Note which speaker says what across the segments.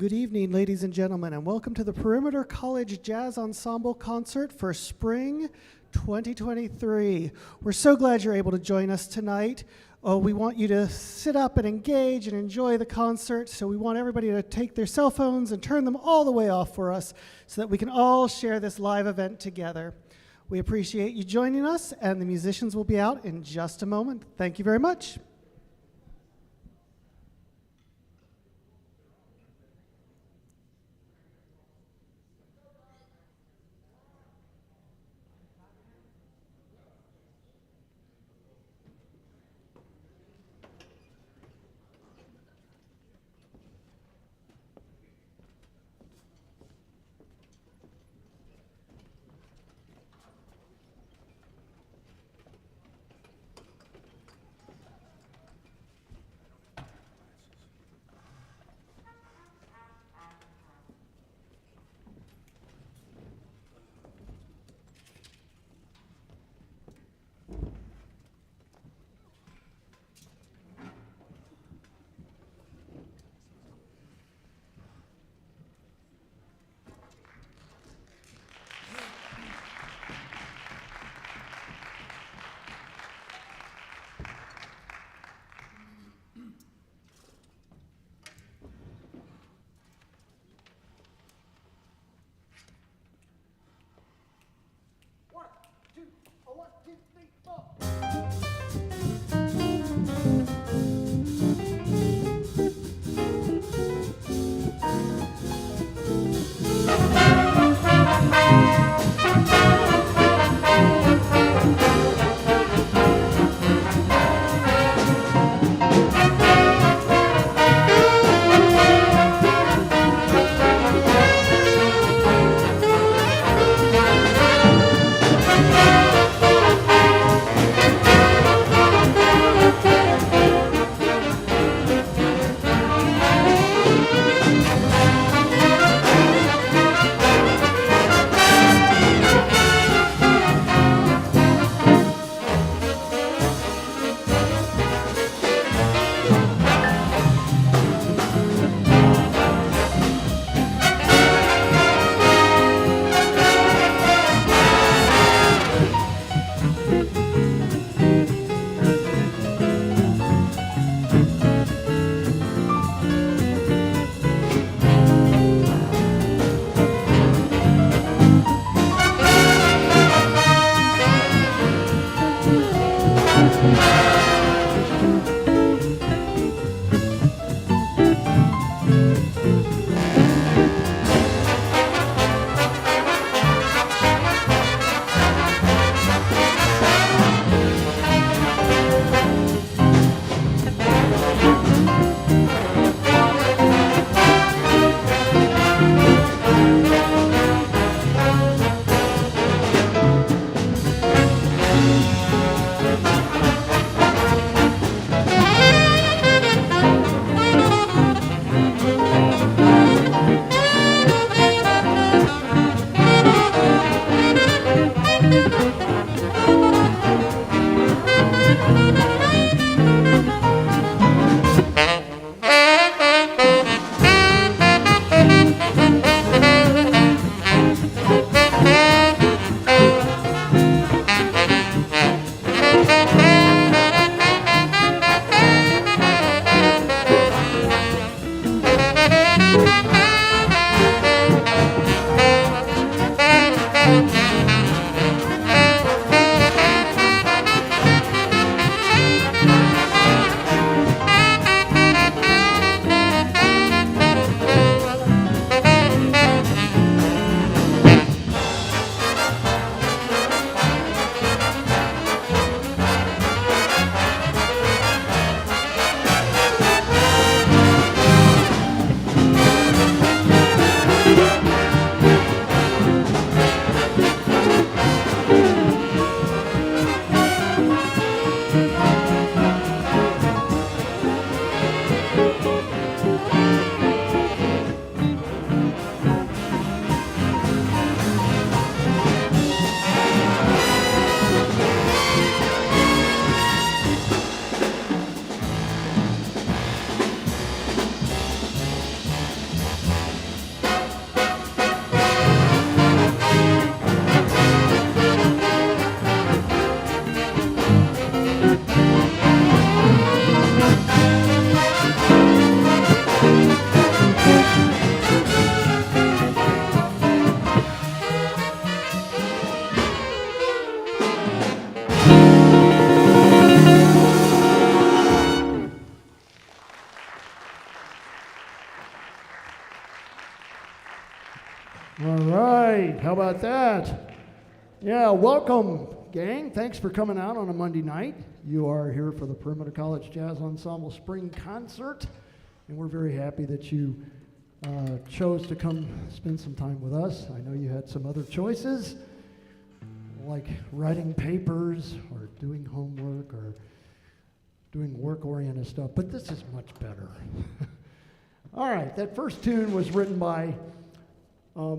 Speaker 1: Good evening, ladies and gentlemen, and welcome to the Perimeter College Jazz Ensemble concert for spring 2023. We're so glad you're able to join us tonight. We want you to sit up and engage and enjoy the concert, so we want everybody to take their cell phones and turn them all the way off for us so that we can all share this live event together. We appreciate you joining us, and the musicians will be out in just a moment. Thank you very much.
Speaker 2: All right, how about that? Yeah, welcome, gang. Thanks for coming out on a Monday night. You are here for the Perimeter College Jazz Ensemble Spring Concert, and we're very happy that you chose to come spend some time with us. I know you had some other choices, like writing papers or doing homework or doing work-oriented stuff, but this is much better. All right, that first tune was written by,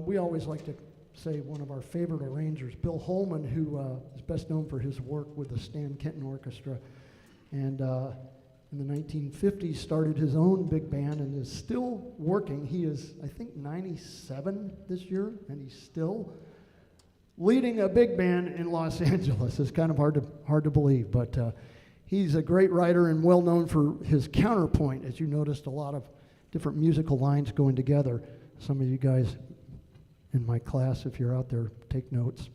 Speaker 2: we always like to say, one of our favorite arrangers, Bill Homan, who is best known for his work with the Stan Kenton Orchestra, and in the 1950s started his own big band and is still working. He is, I think, 97 this year, and he's still leading a big band in Los Angeles. It's kind of hard to believe, but he's a great writer and well known for his counterpoint, as you noticed a lot of different musical lines going together. Some of you guys in my class, if you're out there, take notes.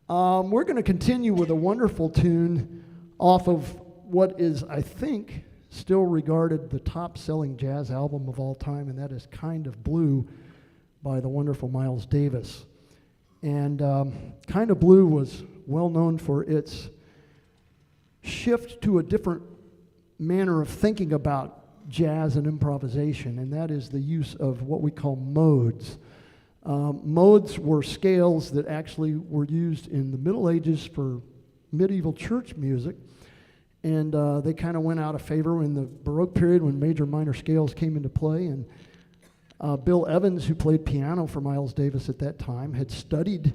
Speaker 2: We're going to continue with a wonderful tune off of what is, I think, still regarded the top-selling jazz album of all time, and that is Kind of Blue by the wonderful Miles Davis. And Kind of Blue was well known for its shift to a different manner of thinking about jazz and improvisation, and that is the use of what we call modes. Modes were scales that actually were used in the Middle Ages for medieval church music, and they kind of went out of favor in the Baroque period when major minor scales came into play. And Bill Evans, who played piano for Miles Davis at that time, had studied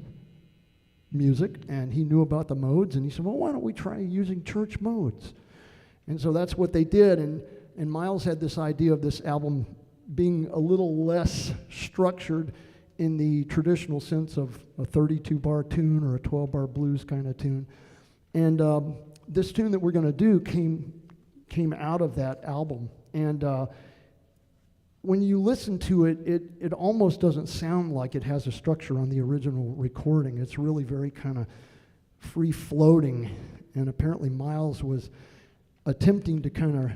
Speaker 2: music, and he knew about the modes, and he said, well, why don't we try using church modes? And so that's what they did, and Miles had this idea of this album being a little less structured in the traditional sense of a 32-bar tune or a 12-bar blues kind of tune. And this tune that we're going to do came out of that album. And when you listen to it, it almost doesn't sound like it has a structure on the original recording. It's really very kind of free-floating. And apparently Miles was attempting to kind of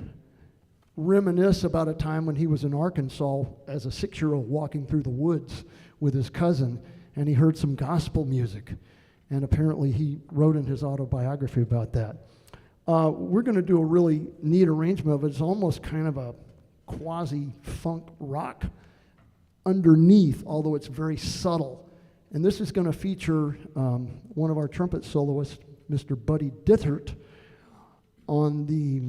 Speaker 2: reminisce about a time when he was in Arkansas as a 6-year-old walking through the woods with his cousin, and he heard some gospel music. And apparently he wrote in his autobiography about that. We're going to do a really neat arrangement of it. It's almost kind of a quasi-funk rock underneath, although it's very subtle. And this is going to feature one of our trumpet soloists, Mr. Buddy Ditthardt, on the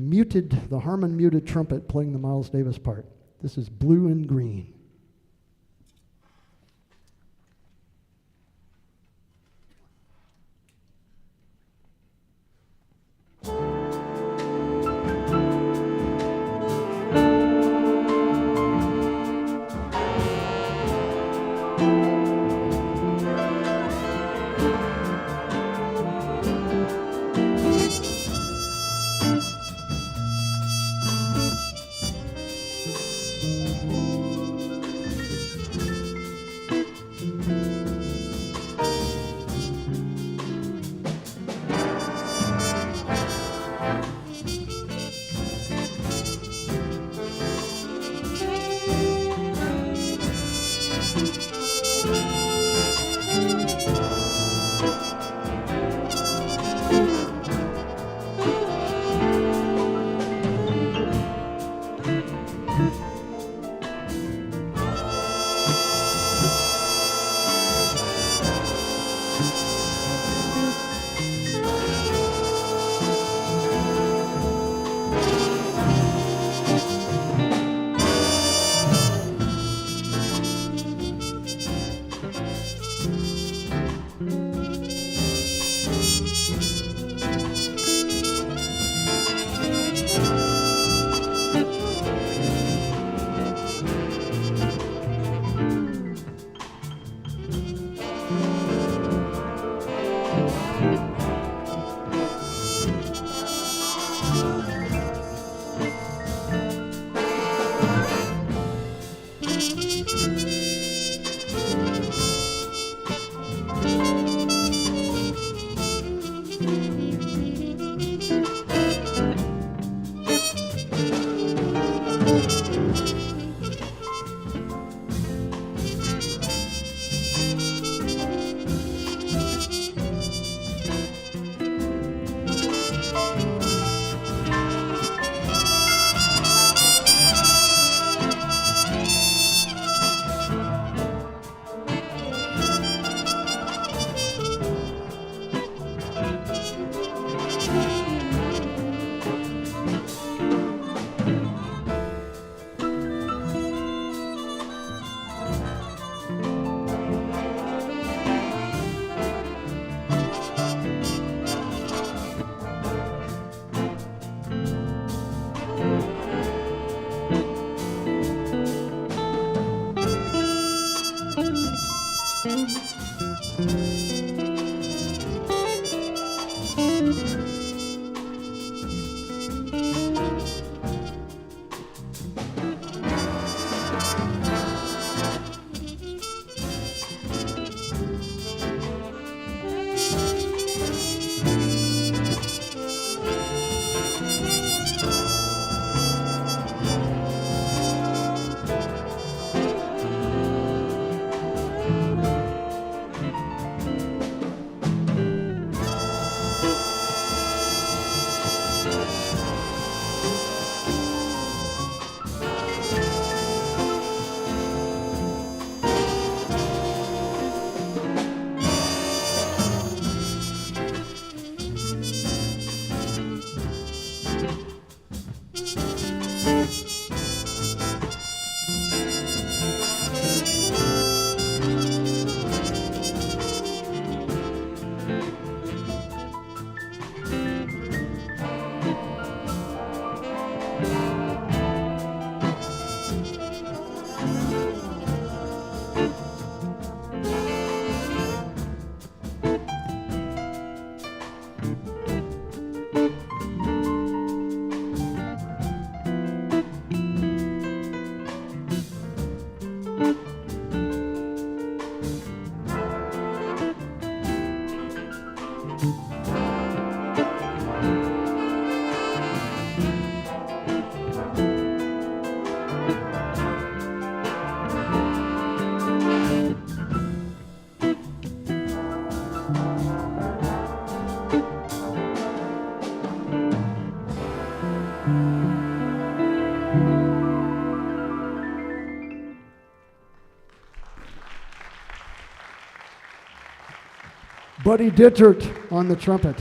Speaker 2: Harmon muted trumpet playing the Miles Davis part. This is Blue and Green. Buddy Ditthardt on the trumpet.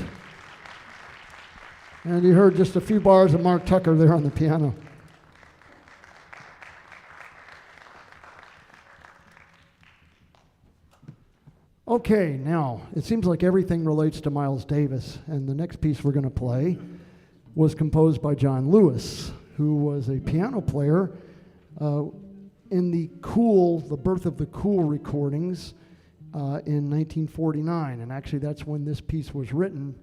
Speaker 2: And you heard just a few bars of Mark Tucker there on the piano. Okay, now, it seems like everything relates to Miles Davis, and the next piece we're going to play was composed by John Lewis, who was a piano player in the Birth of the Cool recordings in 1949, and actually that's when this piece was written.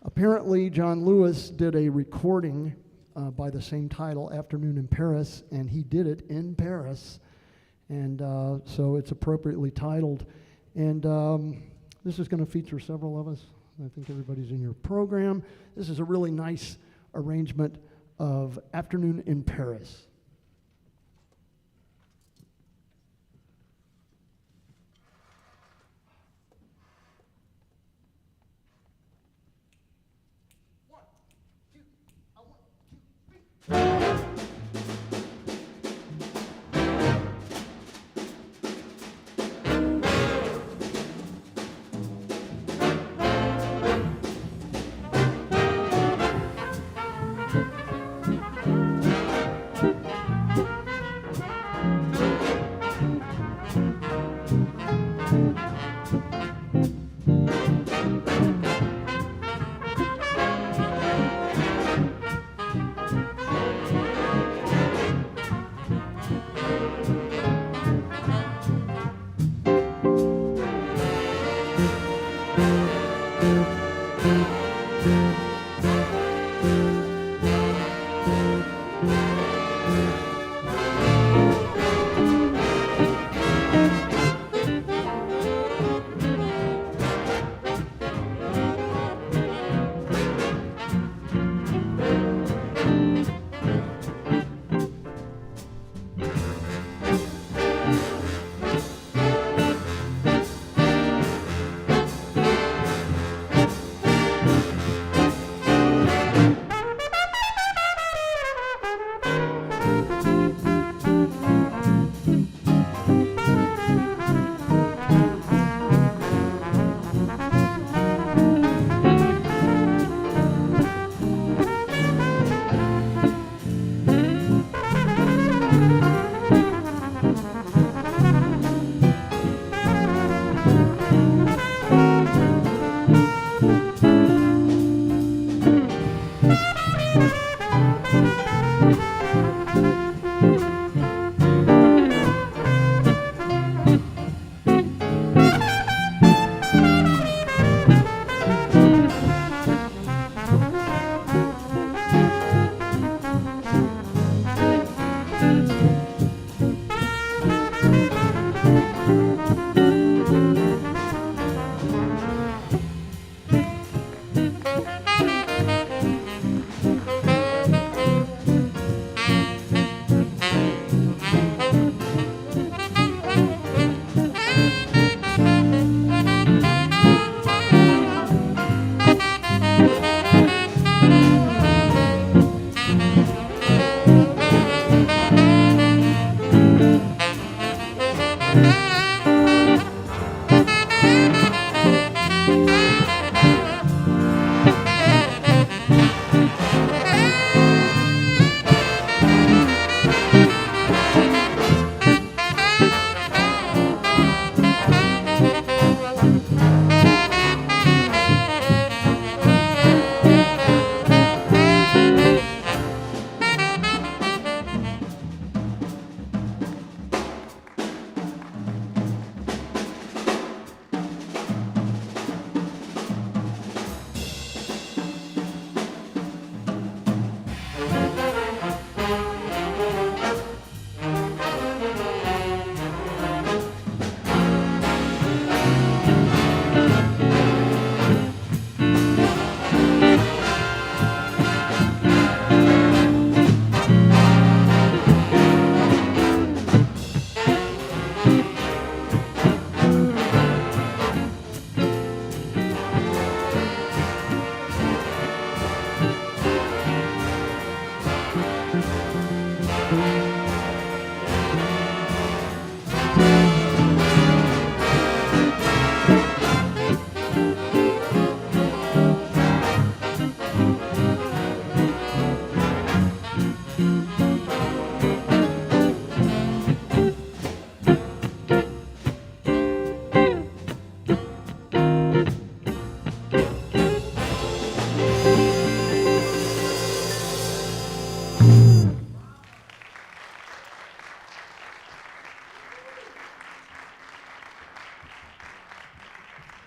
Speaker 2: Apparently, John Lewis did a recording by the same title, Afternoon in Paris, and he did it in Paris, and so it's appropriately titled. And this is going to feature several of us. I think everybody's in your program. This is a really nice arrangement of Afternoon in Paris.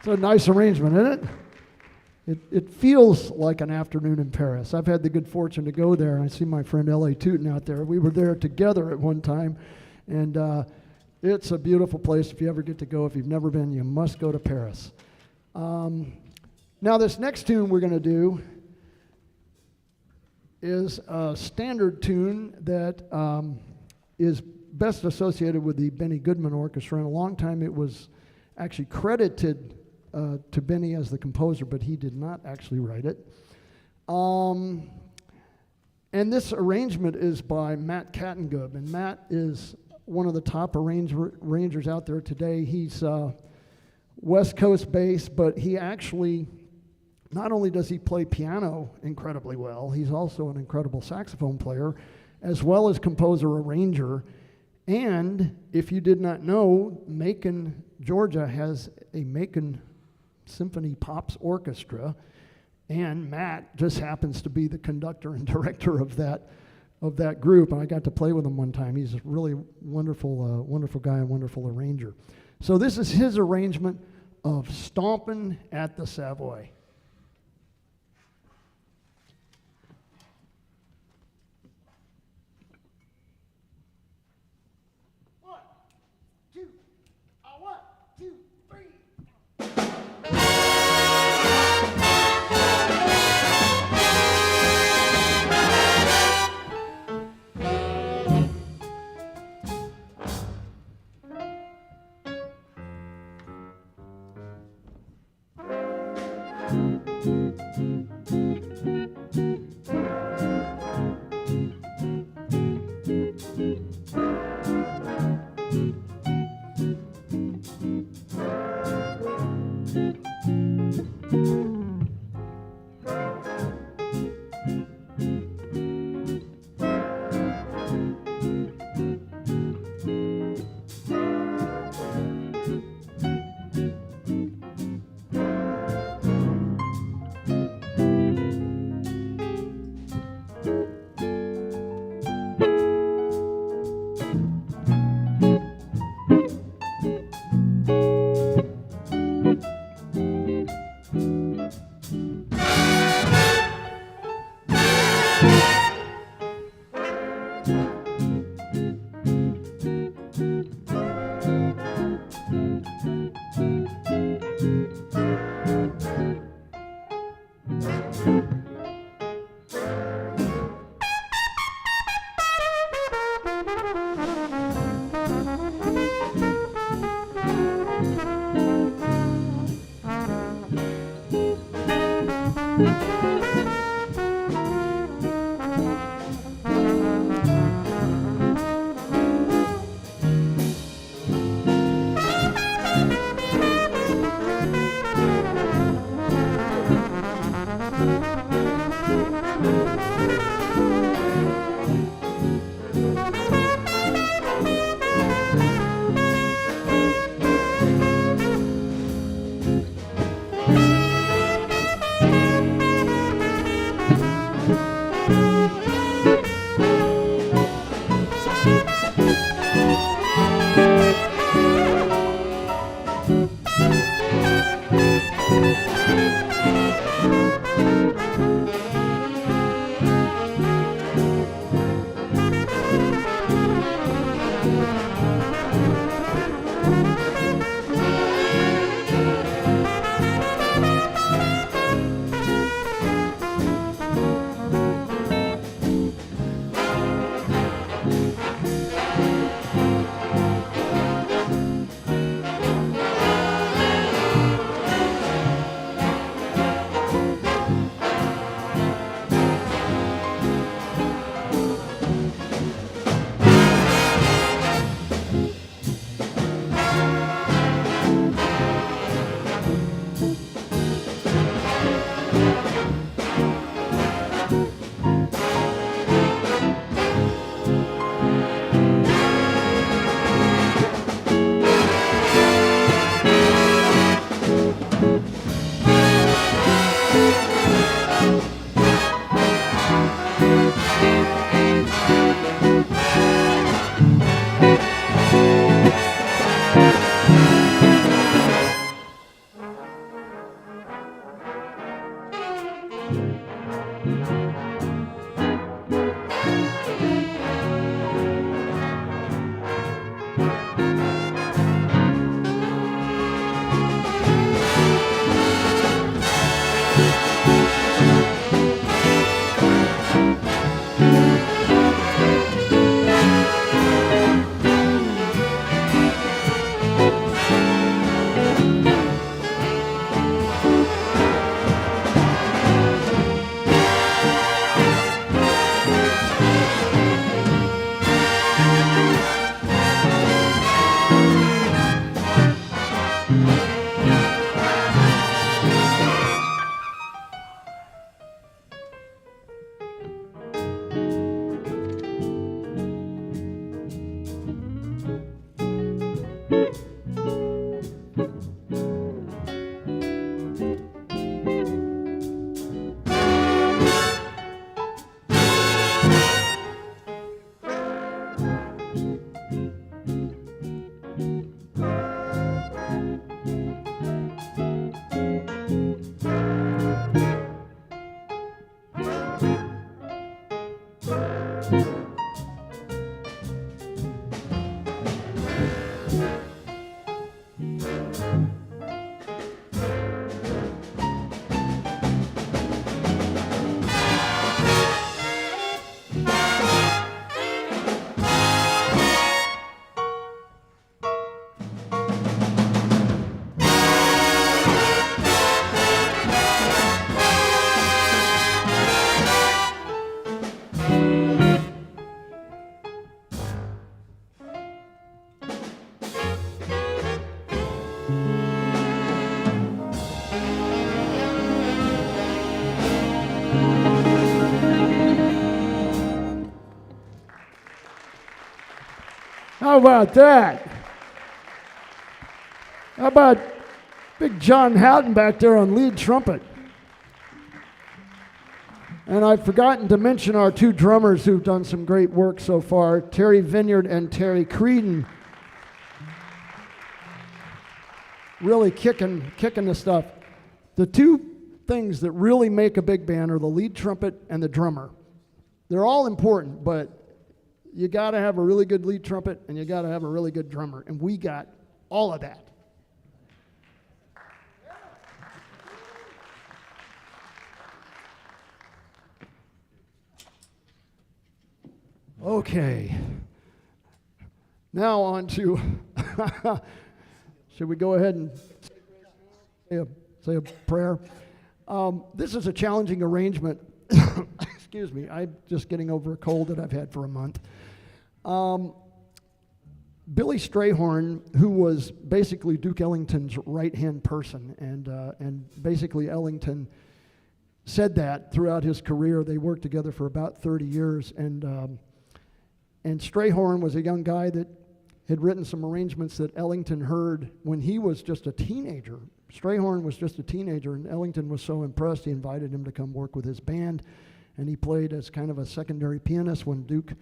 Speaker 2: It's a nice arrangement, isn't it? It feels like an afternoon in Paris. I've had the good fortune to go there. I see my friend L.A. Tootin out there. We were there together at one time, and it's a beautiful place. If you ever get to go, if you've never been, you must go to Paris. Now, this next tune we're going to do is a standard tune that is best associated with the Benny Goodman Orchestra. In a long time, it was actually credited to Benny as the composer, but he did not actually write it. And this arrangement is by Matt Catingub, and Matt is one of the top arrangers out there today. He's West Coast based, but he actually, not only does he play piano incredibly well, he's also an incredible saxophone player, as well as composer, arranger. And if you did not know, Macon, Georgia has a Macon Symphony Pops Orchestra, and Matt just happens to be the conductor and director of that group. And I got to play with him one time. He's a really wonderful, wonderful guy and wonderful arranger. So this is his arrangement of Stompin' at the Savoy. How about that? How about Big John Houghton back there on lead trumpet? And I've forgotten to mention our two drummers who've done some great work so far, Terry Vinyard and Terry Creedon. Really kicking the stuff. The two things that really make a big band are the lead trumpet and the drummer. They're all important, but you got to have a really good lead trumpet and you got to have a really good drummer, and we got all of that. Okay. Now on to, should we go ahead and say a prayer? This is a challenging arrangement. Excuse me, I'm just getting over a cold that I've had for a month. Billy Strayhorn, who was basically Duke Ellington's right-hand person, and basically Ellington said that throughout his career. They worked together for about 30 years, and Strayhorn was a young guy that had written some arrangements that Ellington heard when he was just a teenager. Strayhorn was just a teenager, and Ellington was so impressed, he invited him to come work with his band, and he played as kind of a secondary pianist when Duke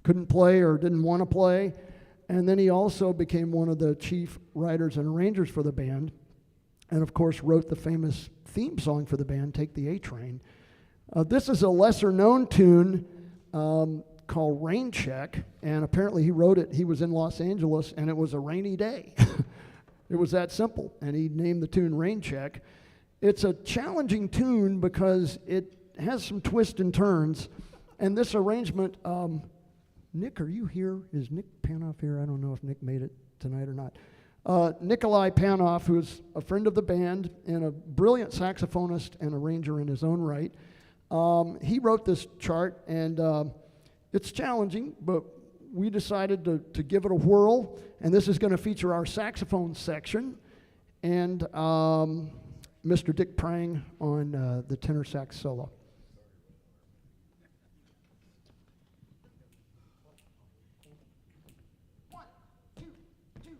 Speaker 2: couldn't play or didn't want to play. And then he also became one of the chief writers and arrangers for the band, and of course wrote the famous theme song for the band, Take the A Train. This is a lesser-known tune called Raincheck, and apparently he wrote it. He was in Los Angeles, and it was a rainy day. It was that simple, and he named the tune Raincheck. It's a challenging tune because it has some twists and turns, and this arrangement, Nick, are you here? Is Nick Panov here? I don't know if Nick made it tonight or not. Nikolai Panov, who's a friend of the band and a brilliant saxophonist and arranger in his own right, he wrote this chart, and it's challenging, but we decided to give it a whirl, and this is going to feature our saxophone section and Mr. Dick Prange on the tenor sax solo. One, two, two.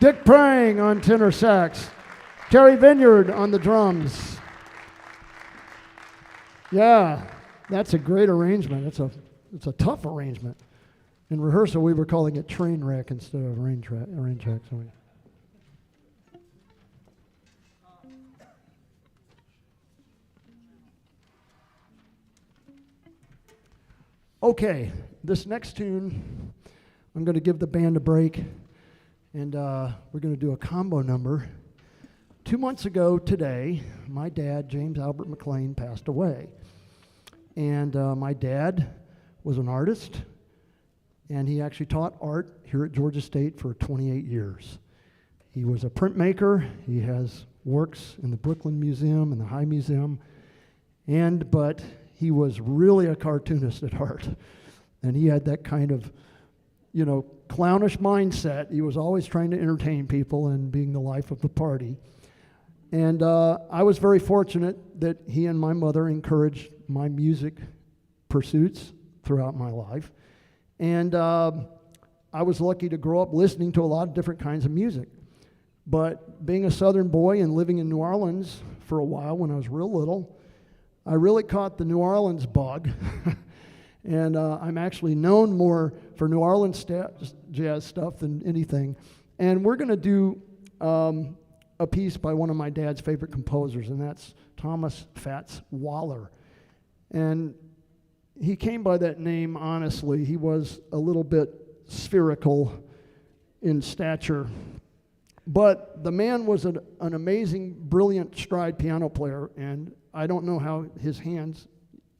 Speaker 2: Dick Prange on tenor sax. Terry Vinyard on the drums. Yeah, that's a great arrangement. It's a tough arrangement. In rehearsal, we were calling it train wreck instead of Raincheck. Okay, this next tune, I'm going to give the band a break, and we're going to do a combo number. 2 months ago today, my dad, James Albert McLean, passed away. And my dad was an artist, and he actually taught art here at Georgia State for 28 years. He was a printmaker. He has works in the Brooklyn Museum and the High Museum, but he was really a cartoonist at heart. And he had that kind of, clownish mindset. He was always trying to entertain people and being the life of the party. And I was very fortunate that he and my mother encouraged my music pursuits throughout my life. And I was lucky to grow up listening to a lot of different kinds of music. But being a Southern boy and living in New Orleans for a while when I was real little, I really caught the New Orleans bug. And I'm actually known more for New Orleans jazz stuff than anything. And we're going to do a piece by one of my dad's favorite composers, and that's Thomas Fats Waller. And he came by that name, honestly. He was a little bit spherical in stature. But the man was an amazing, brilliant stride piano player, and I don't know how his hands,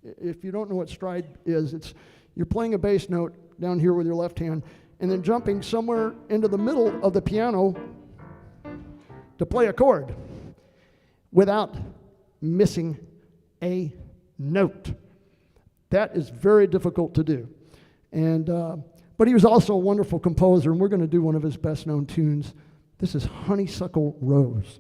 Speaker 2: if you don't know what stride is, you're playing a bass note down here with your left hand, and then jumping somewhere into the middle of the piano to play a chord. without missing a note. That is very difficult to do. And, but he was also a wonderful composer, and we're going to do one of his best-known tunes. This is Honeysuckle Rose.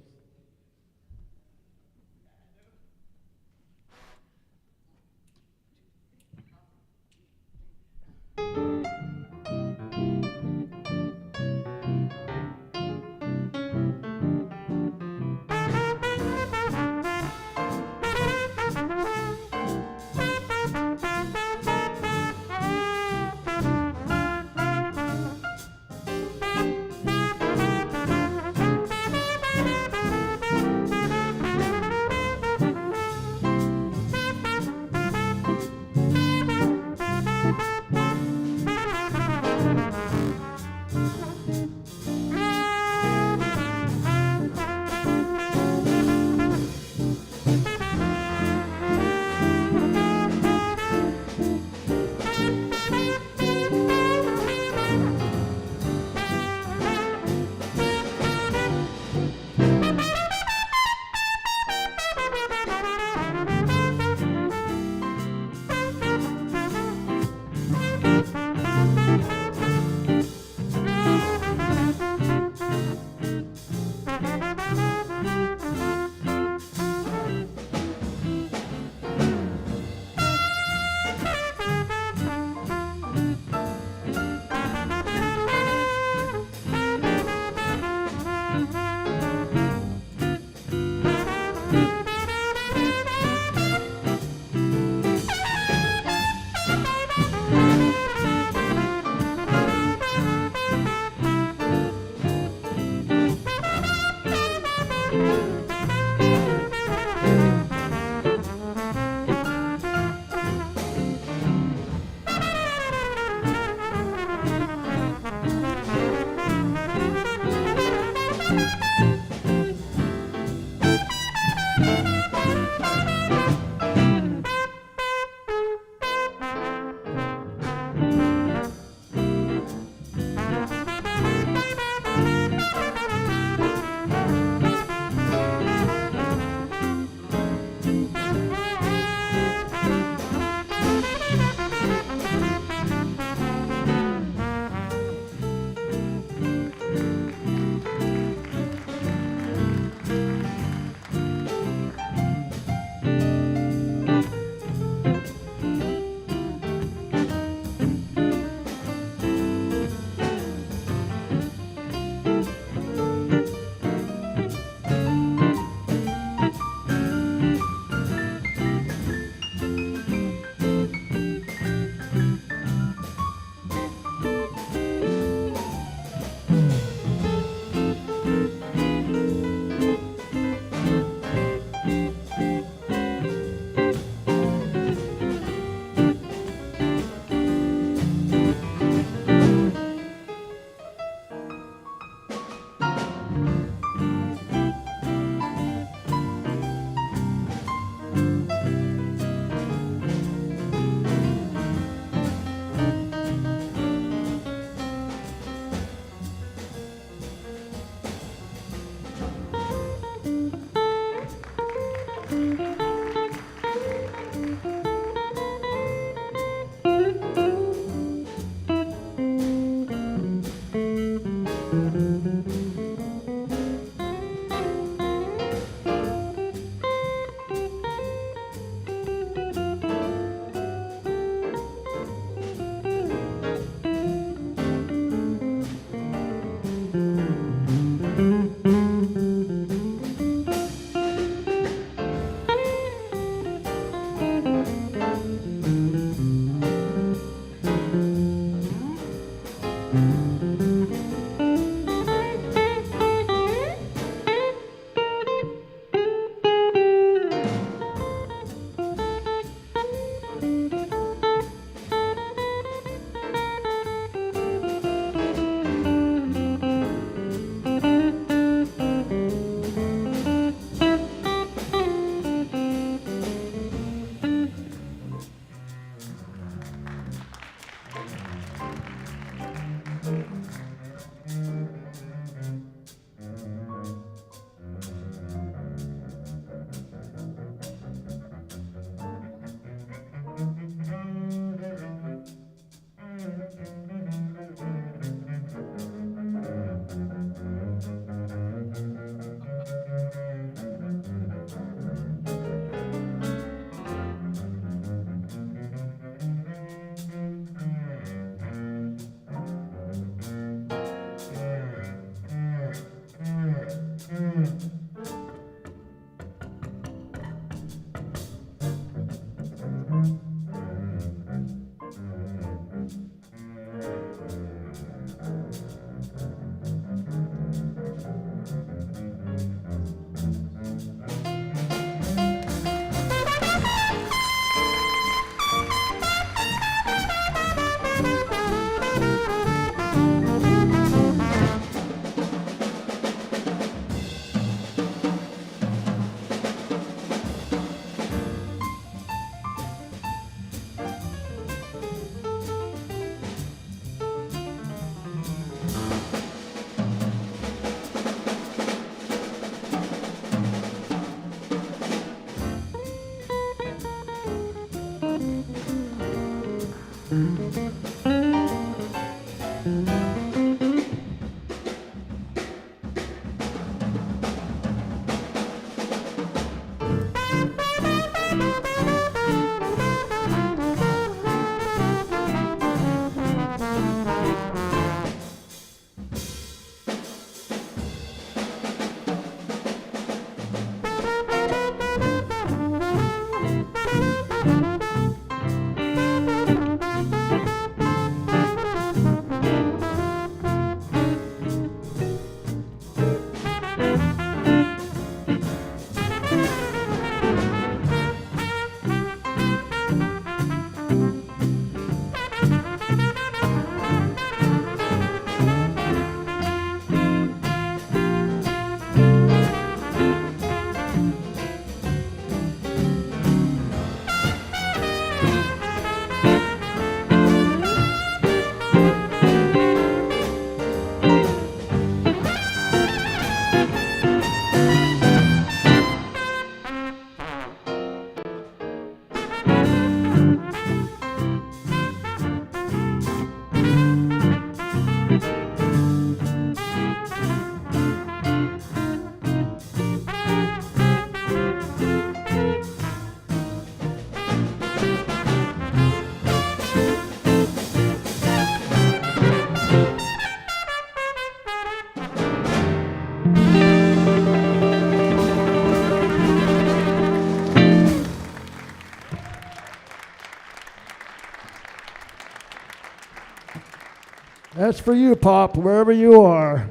Speaker 2: That's for you, Pop, wherever you are.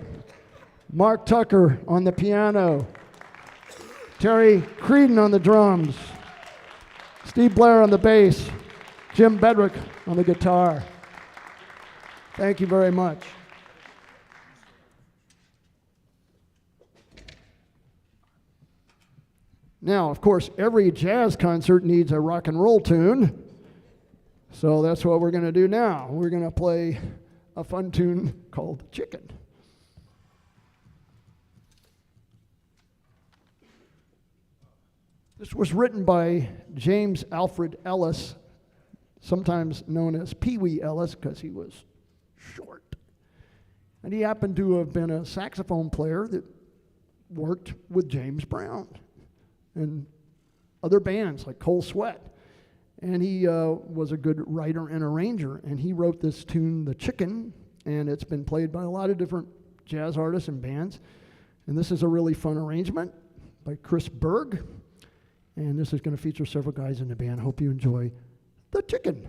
Speaker 2: Mark Tucker on the piano. Terry Creedon on the drums. Steve Blair on the bass. Jim Bedrick on the guitar. Thank you very much. Now, of course, every jazz concert needs a rock and roll tune. So that's what we're going to do now. We're going to play a fun tune called Chicken. This was written by James Alfred Ellis, sometimes known as Pee Wee Ellis because he was short. And he happened to have been a saxophone player that worked with James Brown and other bands like Cold Sweat. And he was a good writer and arranger, and he wrote this tune, The Chicken, and it's been played by a lot of different jazz artists and bands. And this is a really fun arrangement by Kris Berg, and this is going to feature several guys in the band. Hope you enjoy The Chicken.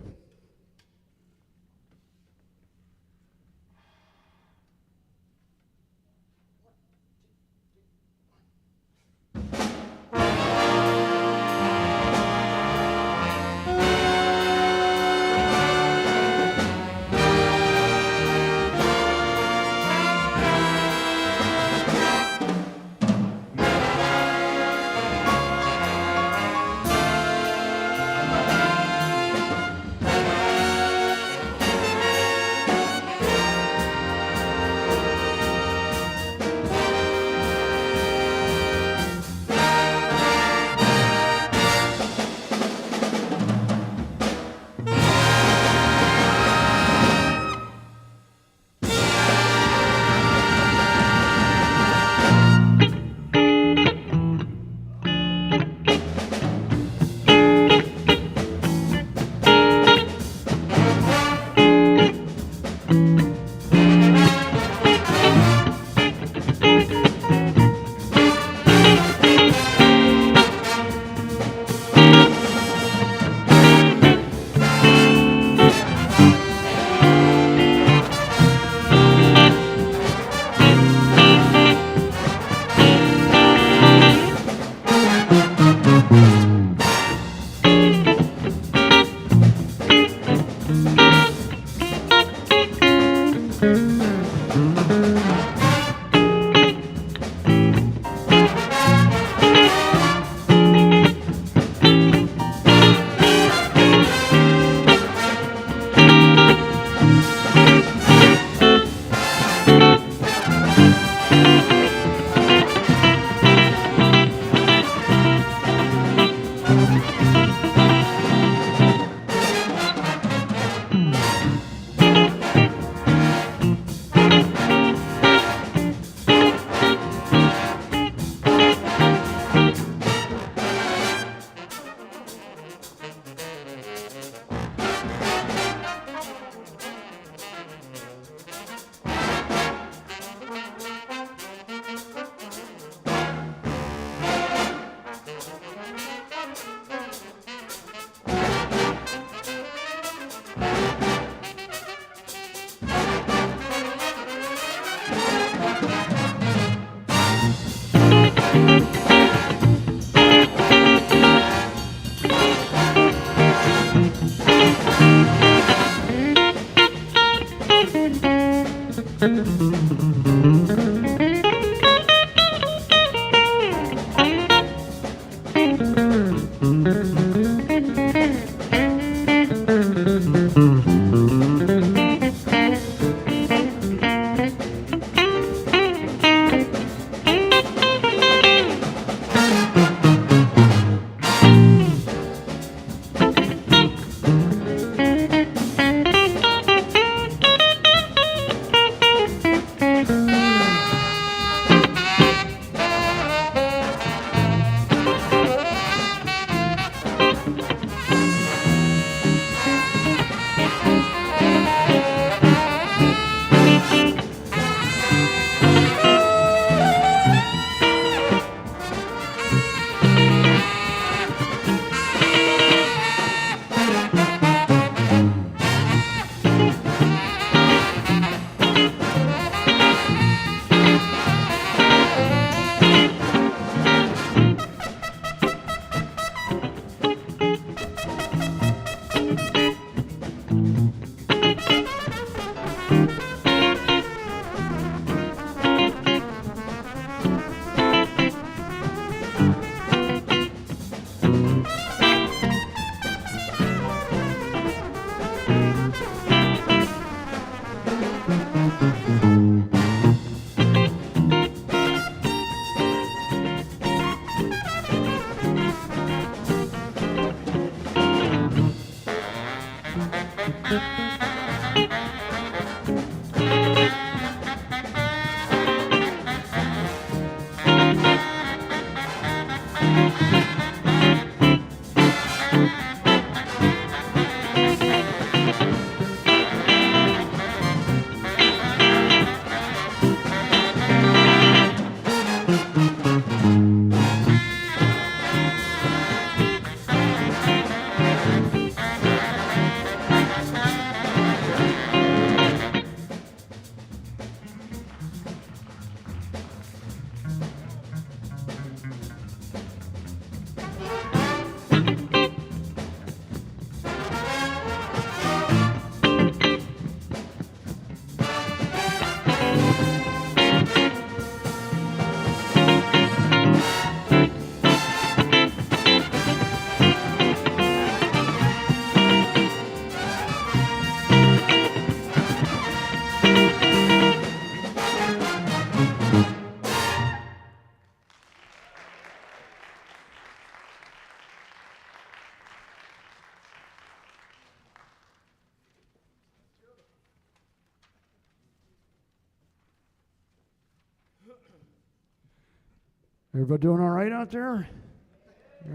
Speaker 2: Everybody doing all right out there?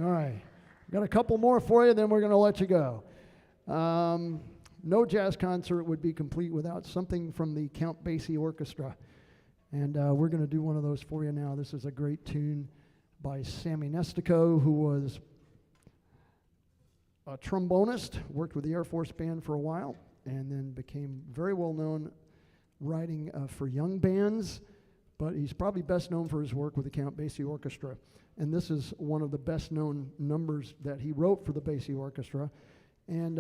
Speaker 2: All right. Got a couple more for you, then we're going to let you go. No jazz concert would be complete without something from the Count Basie Orchestra. And we're going to do one of those for you now. This is a great tune by Sammy Nestico, who was a trombonist, worked with the Air Force Band for a while, and then became very well known writing for young bands. But he's probably best known for his work with the Count Basie Orchestra. And this is one of the best known numbers that he wrote for the Basie Orchestra. And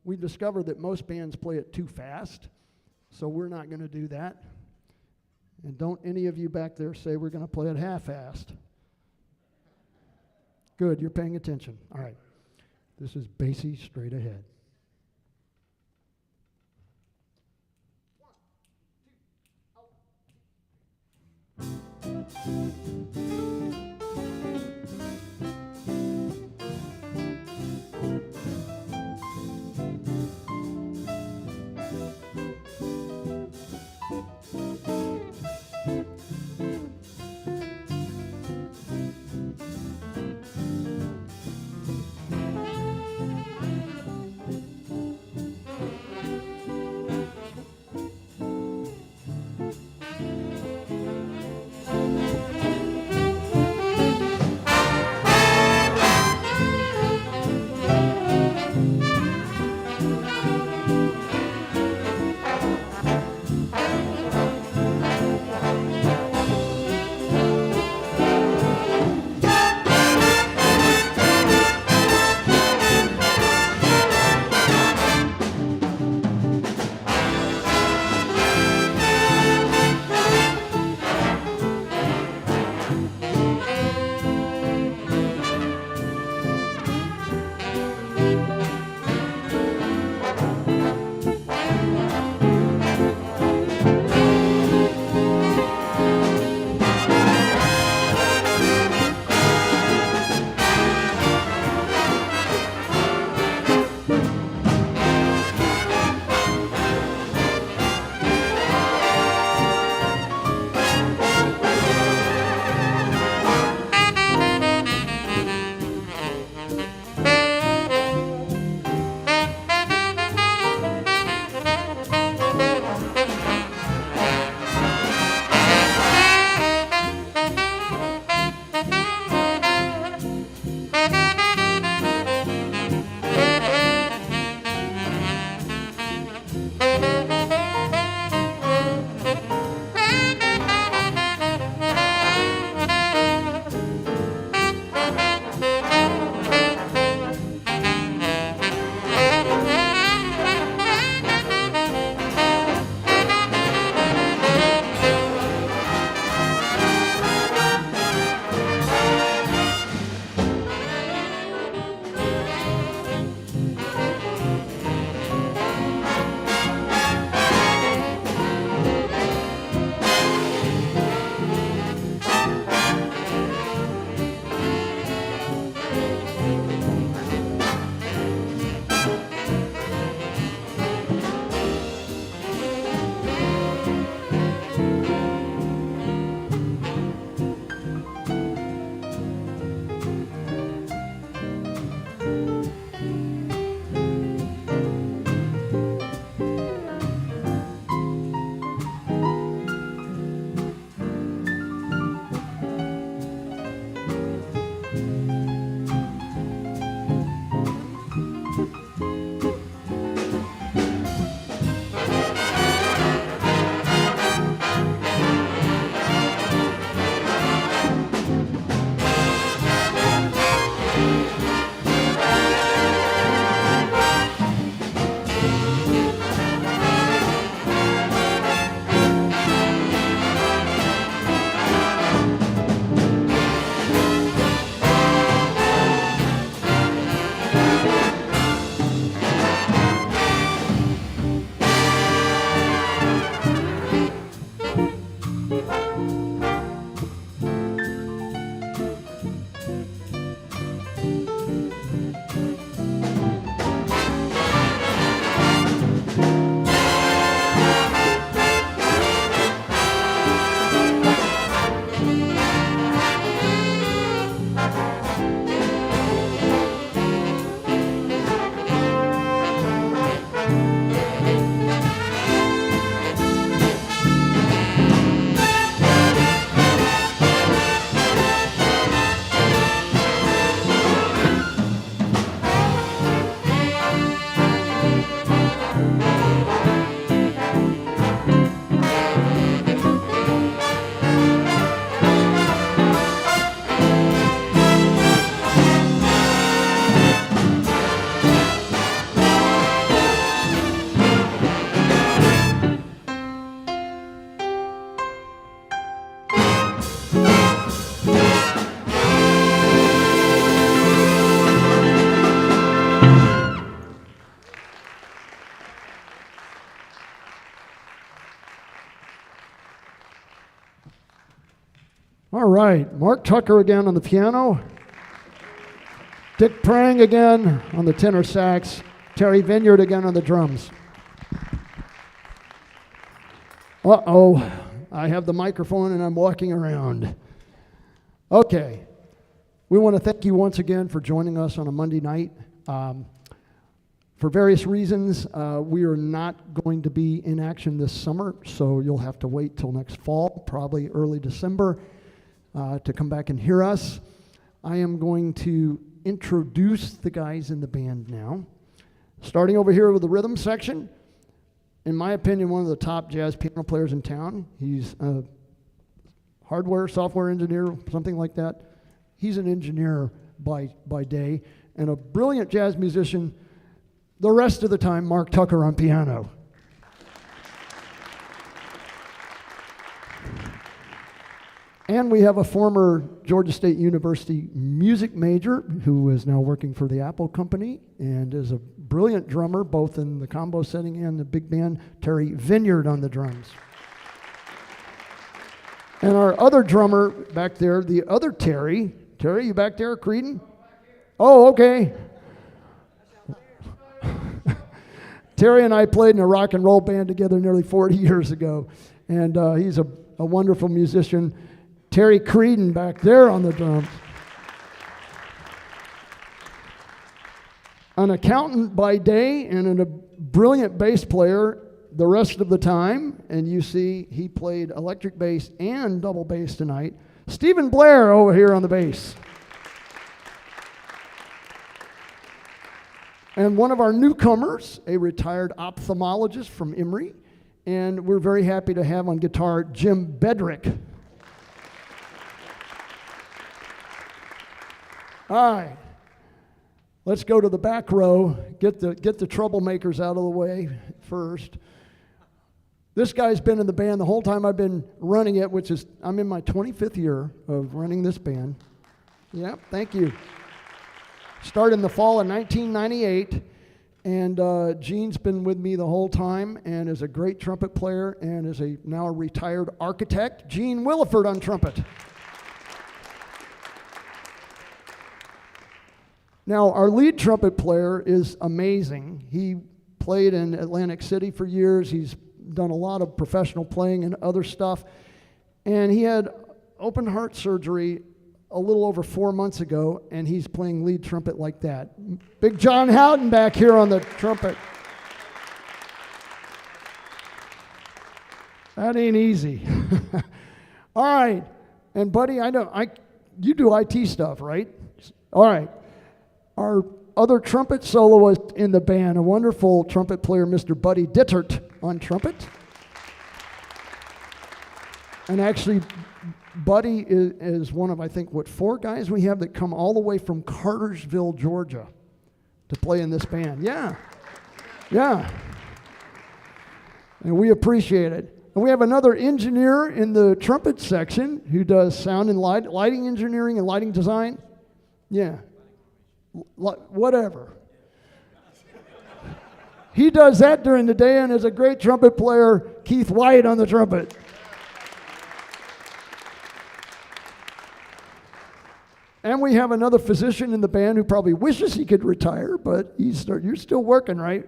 Speaker 2: we discovered that most bands play it too fast, so we're not going to do that. And don't any of you back there say we're going to play it half-assed. Good, you're paying attention. All right. This is Basie Straight Ahead. right, Mark Tucker again on the piano. Dick Prange again on the tenor sax. Terry Vinyard again on the drums. Uh-oh, I have the microphone and I'm walking around. Okay, we want to thank you once again for joining us on a Monday night. For various reasons, we are not going to be in action this summer, so you'll have to wait till next fall, probably early December, to come back and hear us. I am going to introduce the guys in the band now. Starting over here with the rhythm section, in my opinion, one of the top jazz piano players in town. He's a hardware, software engineer, something like that. He's an engineer by day, and a brilliant jazz musician. The rest of the time, Mark Tucker on piano. And we have a former Georgia State University music major who is now working for the Apple Company and is a brilliant drummer, both in the combo setting and the big band, Terry Vinyard on the drums. And our other drummer back there, the other Terry. Terry, you back there, Creedon? Oh, okay. Terry and I played in a rock and roll band together nearly 40 years ago, and he's a wonderful musician. Terry Creedon back there on the drums. An accountant by day and a brilliant bass player the rest of the time, and you see he played electric bass and double bass tonight. Stephen Blair over here on the bass. And one of our newcomers, a retired ophthalmologist from Emory, and we're very happy to have on guitar Jim Bedrick. All right, let's go to the back row, get the troublemakers out of the way first. This guy's been in the band the whole time I've been running it, which is, I'm in my 25th year of running this band. Yeah, thank you. Started in the fall of 1998, and Gene's been with me the whole time and is a great trumpet player and is now a retired architect. Gene Williford on trumpet. Now, our lead trumpet player is amazing. He played in Atlantic City for years. He's done a lot of professional playing and other stuff. And he had open heart surgery a little over 4 months ago, and he's playing lead trumpet like that. Big John Houghton back here on the trumpet. That ain't easy. All right. And buddy, you do IT stuff, right? All right. Our other trumpet soloist in the band, a wonderful trumpet player, Mr. Buddy Ditthardt on trumpet. And actually, Buddy is one of, I think, 4 guys we have that come all the way from Cartersville, Georgia to play in this band. Yeah. Yeah. And we appreciate it. And we have another engineer in the trumpet section who does sound and lighting engineering and lighting design. Yeah. Whatever. He does that during the day and is a great trumpet player, Keith White on the trumpet. And we have another physician in the band who probably wishes he could retire, but you're still working, right?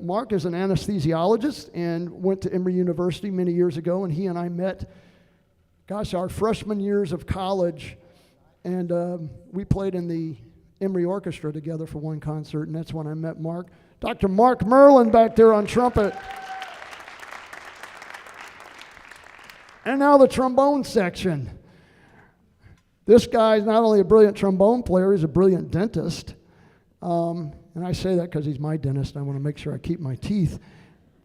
Speaker 2: Mark is an anesthesiologist and went to Emory University many years ago, and he and I met, our freshman years of college, and we played in the Emory Orchestra together for one concert, and that's when I met Mark. Dr. Mark Merlin back there on trumpet. And now the trombone section. This guy is not only a brilliant trombone player, he's a brilliant dentist. And I say that because he's my dentist. I want to make sure I keep my teeth.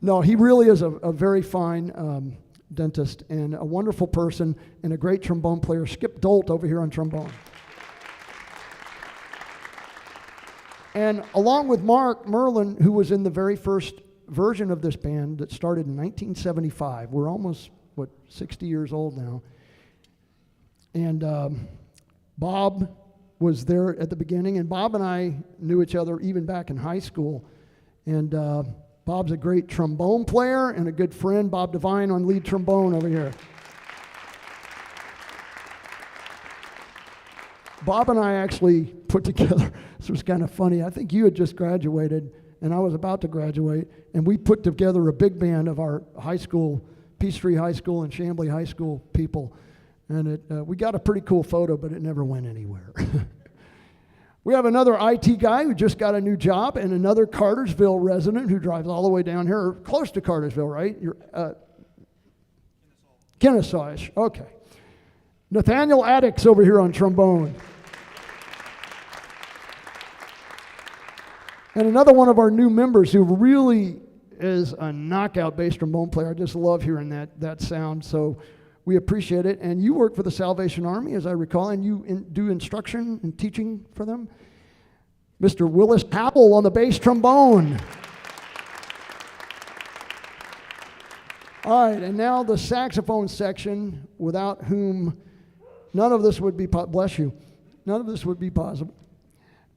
Speaker 2: No, he really is a very fine dentist and a wonderful person and a great trombone player. Skip Dolt over here on trombone. And along with Mark Merlin, who was in the very first version of this band that started in 1975. We're almost, 60 years old now. And Bob was there at the beginning, and Bob and I knew each other even back in high school. And Bob's a great trombone player and a good friend. Bob Devine on lead trombone over here. Bob and I actually put together, this was kind of funny. I think you had just graduated, and I was about to graduate, and we put together a big band of our high school, Peachtree High School and Chamblee High School people. And we got a pretty cool photo, but it never went anywhere. We have another IT guy who just got a new job, and another Cartersville resident who drives all the way down here, or close to Cartersville, right? You're Kennesaw-ish, okay. Nathaniel Addix over here on trombone. And another one of our new members who really is a knockout bass trombone player. I just love hearing that sound, so we appreciate it. And you work for the Salvation Army, as I recall, and you do instruction and teaching for them. Mr. Willis Powell on the bass trombone. All right, and now the saxophone section, without whom none of this would be, bless you, none of this would be possible.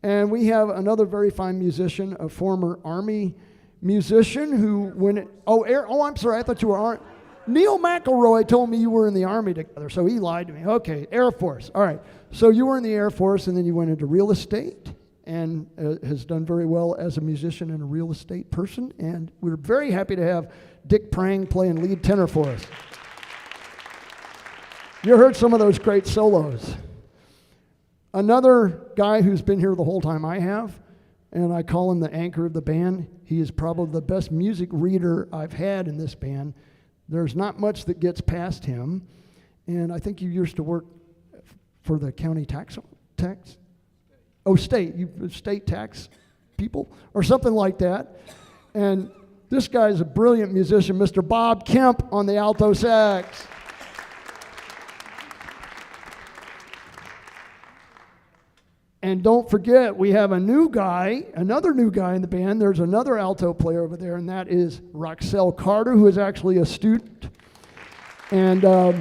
Speaker 2: And we have another very fine musician, a former Army musician who, I'm sorry, I thought you were Neil McElroy told me you were in the Army together, so he lied to me. Okay, Air Force. All right, so you were in the Air Force, and then you went into real estate, and has done very well as a musician and a real estate person. And we're very happy to have Dick Prang playing lead tenor for us. You heard some of those great solos. Another guy who's been here the whole time I have, and I call him the anchor of the band. He is probably the best music reader I've had in this band. There's not much that gets past him. And I think you used to work for the county tax? Oh, state tax people or something like that. And this guy's a brilliant musician, Mr. Bob Kemp on the alto sax. And don't forget, we have another new guy in the band. There's another alto player over there, and that is Roxelle Carter, who is actually a student. And believe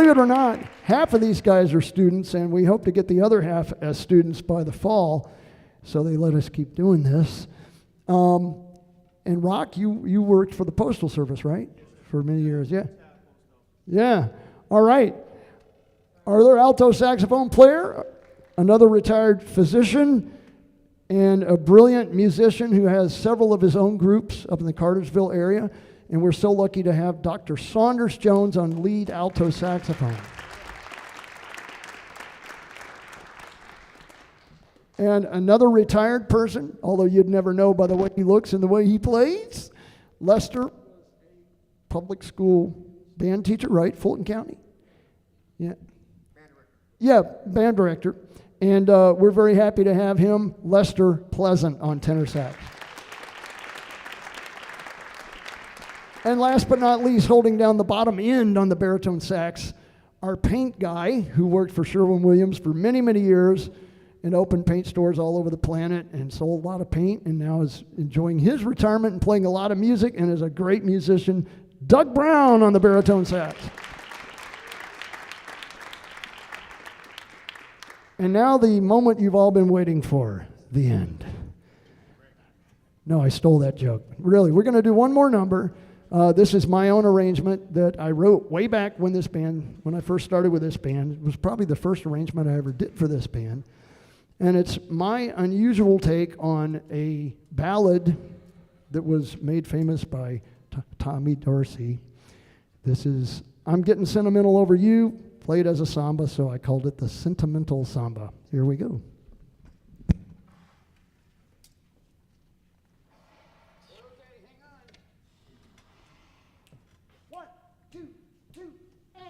Speaker 2: it or not, half of these guys are students, and we hope to get the other half as students by the fall, so they let us keep doing this. And Rock, you worked for the Postal Service, right? For many years, yeah? Yeah, all right. Our other alto saxophone player, another retired physician, and a brilliant musician who has several of his own groups up in the Cartersville area. And we're so lucky to have Dr. Saunders Jones on lead alto saxophone. And another retired person, although you'd never know by the way he looks and the way he plays, Lester, public school band teacher, right? Fulton County? Yeah. Yeah, band director. And we're very happy to have him, Lester Pleasant, on tenor sax. And last but not least, holding down the bottom end on the baritone sax, our paint guy, who worked for Sherwin-Williams for many, many years and opened paint stores all over the planet and sold a lot of paint, and now is enjoying his retirement and playing a lot of music and is a great musician, Doug Brown on the baritone sax. And now the moment you've all been waiting for, the end. No, I stole that joke. Really, we're going to do one more number. This is my own arrangement that I wrote way back when I first started with this band. It was probably the first arrangement I ever did for this band. And it's my unusual take on a ballad that was made famous by Tommy Dorsey. This is I'm Getting Sentimental Over You, played as a samba, so I called it the Sentimental Samba. Here we go. Okay, hang on. 1, 2, 2, and...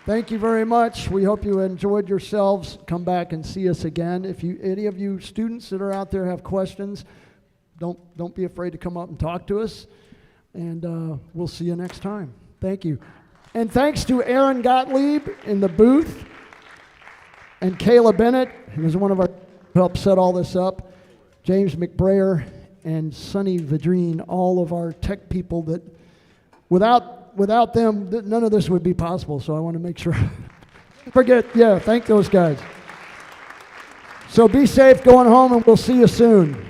Speaker 2: Thank you very much. We hope you enjoyed yourselves. Come back and see us again. If any of you students that are out there have questions, don't be afraid to come up and talk to us. And we'll see you next time. Thank you. And thanks to Aaron Gottlieb in the booth, and Kayla Bennett, who was one of our who helped set all this up, James McBrayer, and Sonny Vadrine, all of our tech people that without them, none of this would be possible. So I want to make sure. Thank those guys. So be safe going home, and we'll see you soon.